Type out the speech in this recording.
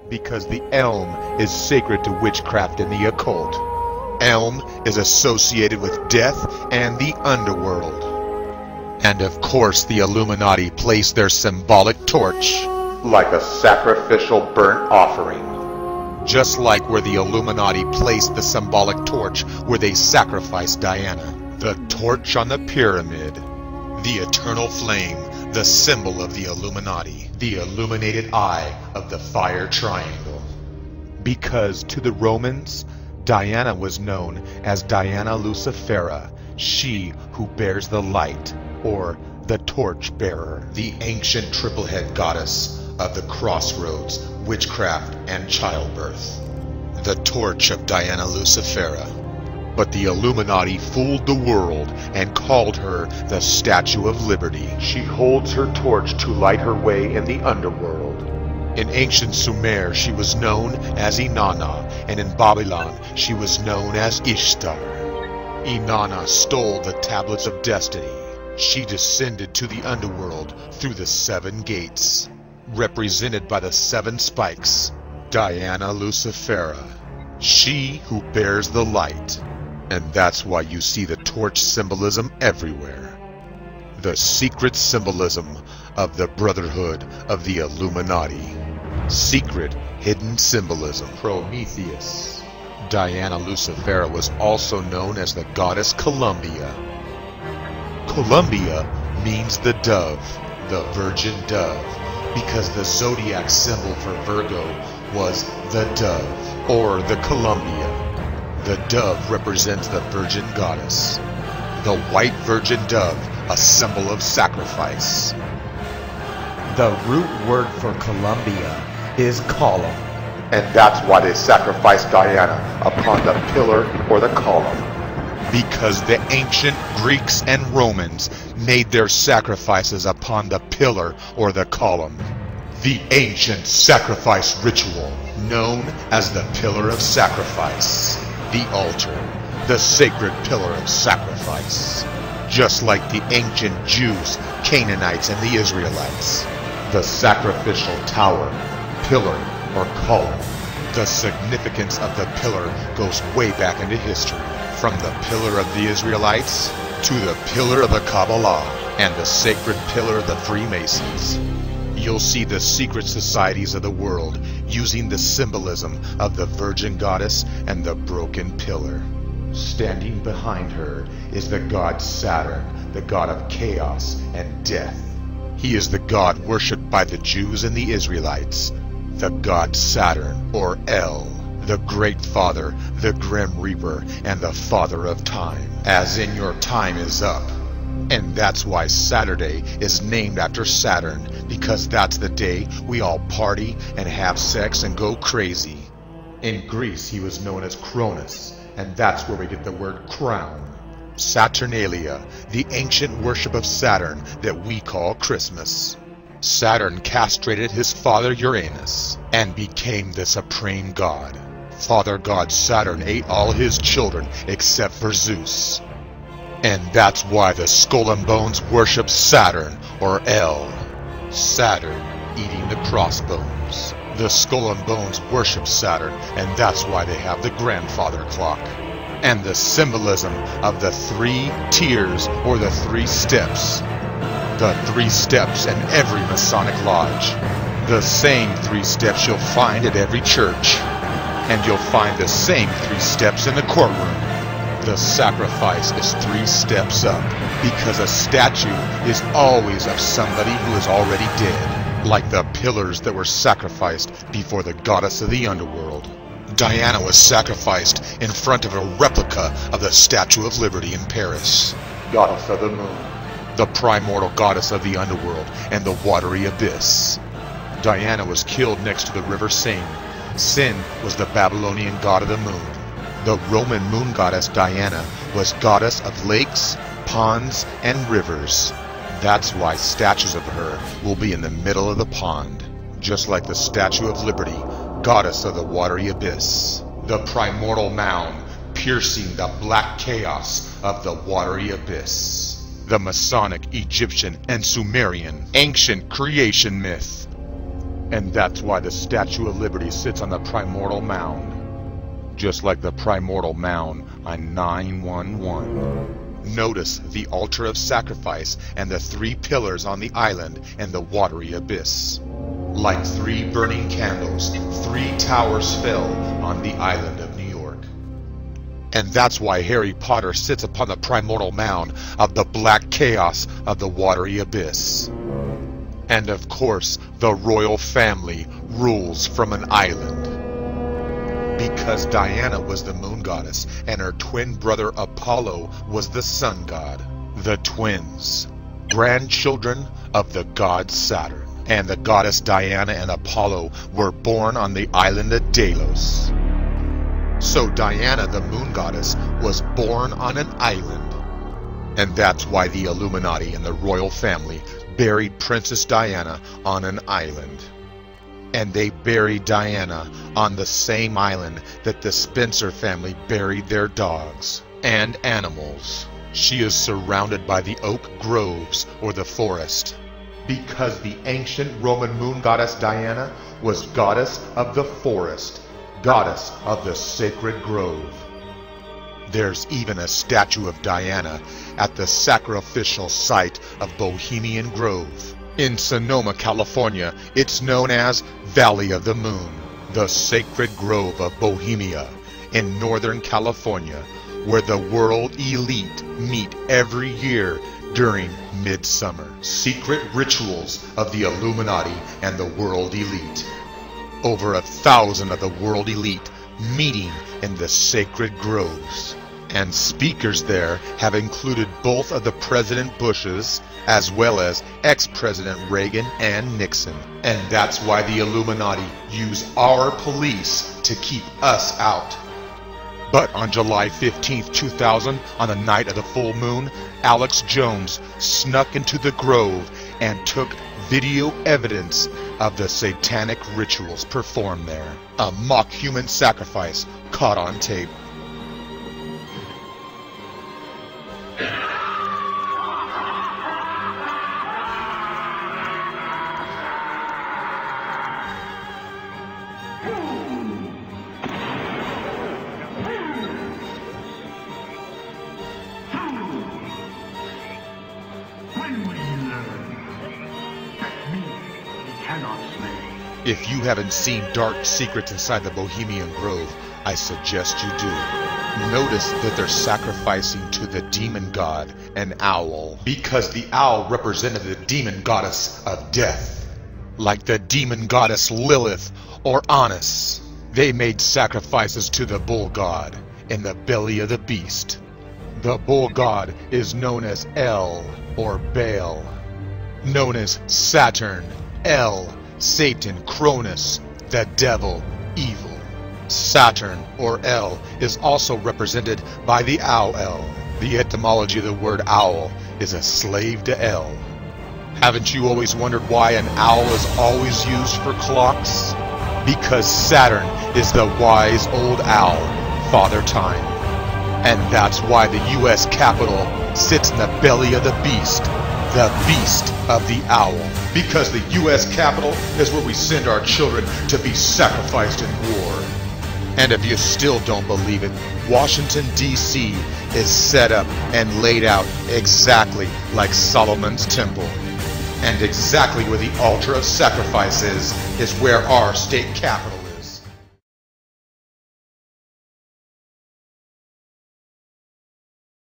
because the elm is sacred to witchcraft and the occult. Elm is associated with death and the underworld. And of course the Illuminati place their symbolic torch like a sacrificial burnt offering. Just like where the Illuminati placed the symbolic torch where they sacrificed Diana. The torch on the pyramid. The eternal flame, the symbol of the Illuminati. The illuminated eye of the fire triangle. Because to the Romans, Diana was known as Diana Lucifera, she who bears the light, or the torch bearer. The ancient triple-head goddess of the crossroads, witchcraft, and childbirth. The torch of Diana Lucifera. But the Illuminati fooled the world and called her the Statue of Liberty. She holds her torch to light her way in the underworld. In ancient Sumer, she was known as Inanna, and in Babylon, she was known as Ishtar. Inanna stole the tablets of destiny. She descended to the underworld through the 7 gates, represented by the 7 spikes. Diana Lucifera, she who bears the light. And that's why you see the torch symbolism everywhere. The secret symbolism of the Brotherhood of the Illuminati. Secret, hidden symbolism. Prometheus. Diana Lucifera was also known as the goddess Columbia. Columbia means the dove, the virgin dove, because the zodiac symbol for Virgo was the dove, or the Columbia. The dove represents the virgin goddess. The white virgin dove, a symbol of sacrifice. The root word for Columbia is column. And that's why they sacrificed Diana upon the pillar or the column. Because the ancient Greeks and Romans made their sacrifices upon the pillar or the column. The ancient sacrifice ritual, known as the pillar of sacrifice. The altar, the sacred pillar of sacrifice. Just like the ancient Jews, Canaanites, and the Israelites. The sacrificial tower, pillar, or column. The significance of the pillar goes way back into history. From the pillar of the Israelites, to the pillar of the Kabbalah, and the sacred pillar of the Freemasons. You'll see the secret societies of the world using the symbolism of the Virgin Goddess and the broken pillar. Standing behind her is the god Saturn, the god of chaos and death. He is the god worshipped by the Jews and the Israelites. The god Saturn, or El, the Great Father, the Grim Reaper, and the Father of Time. As in, your time is up. And that's why Saturday is named after Saturn, because that's the day we all party and have sex and go crazy. In Greece, he was known as Cronus, and that's where we get the word crown. Saturnalia, the ancient worship of Saturn that we call Christmas. Saturn castrated his father Uranus and became the supreme god. Father god Saturn ate all his children except for Zeus. And that's why the Skull and Bones worship Saturn, or El. Saturn eating the crossbones. The Skull and Bones worship Saturn, and that's why they have the grandfather clock. And the symbolism of the 3 tiers, or the 3 steps. The 3 steps in every Masonic lodge. The same 3 steps you'll find at every church. And you'll find the same 3 steps in the courtroom. The sacrifice is 3 steps up, because a statue is always of somebody who is already dead, like the pillars that were sacrificed before the goddess of the underworld. Diana was sacrificed in front of a replica of the Statue of Liberty in Paris. Goddess of the moon, the primordial goddess of the underworld and the watery abyss. Diana was killed next to the river Seine. Sin was the Babylonian god of the moon. The Roman moon goddess Diana was goddess of lakes, ponds, and rivers. That's why statues of her will be in the middle of the pond, just like the Statue of Liberty, goddess of the watery abyss. The primordial mound, piercing the black chaos of the watery abyss. The Masonic, Egyptian, and Sumerian ancient creation myth. And that's why the Statue of Liberty sits on the primordial mound. Just like the primordial mound on 911. Notice the altar of sacrifice and the 3 pillars on the island and the watery abyss. Like 3 burning candles, 3 towers fell on the island of New York. And that's why Harry Potter sits upon the primordial mound of the black chaos of the watery abyss. And of course, the royal family rules from an island. Because Diana was the moon goddess and her twin brother Apollo was the sun god. The twins, grandchildren of the god Saturn. And the goddess Diana and Apollo were born on the island of Delos. So Diana, the moon goddess, was born on an island. And that's why the Illuminati and the royal family buried Princess Diana on an island. And they buried Diana on the same island that the Spencer family buried their dogs and animals. She is surrounded by the oak groves or the forest. Because the ancient Roman moon goddess Diana was goddess of the forest, goddess of the sacred grove. There's even a statue of Diana at the sacrificial site of Bohemian Grove. In Sonoma, California, it's known as Valley of the Moon, the sacred grove of Bohemia in Northern California, where the world elite meet every year during midsummer. Secret rituals of the Illuminati and the world elite. Over 1,000 of the world elite meeting in the sacred groves. And speakers there have included both of the President Bushes as well as ex-President Reagan and Nixon. And that's why the Illuminati use our police to keep us out. But on July 15th, 2000, on the night of the full moon, Alex Jones snuck into the grove and took video evidence of the satanic rituals performed there. A mock human sacrifice caught on tape. If you haven't seen dark secrets inside the Bohemian Grove, I suggest you do. Notice that they're sacrificing to the demon god, an owl, because the owl represented the demon goddess of death. Like the demon goddess Lilith or Annis, they made sacrifices to the bull god in the belly of the beast. The bull god is known as El or Baal, known as Saturn, El, Satan, Cronus, the devil, evil. Saturn, or El, is also represented by the owl. The etymology of the word owl is a slave to El. Haven't you always wondered why an owl is always used for clocks? Because Saturn is the wise old owl, Father Time. And that's why the U.S. Capitol sits in the belly of the beast of the owl. Because the U.S. Capitol is where we send our children to be sacrificed in war. And if you still don't believe it, Washington, D.C. is set up and laid out exactly like Solomon's temple. And exactly where the altar of sacrifice is where our state capital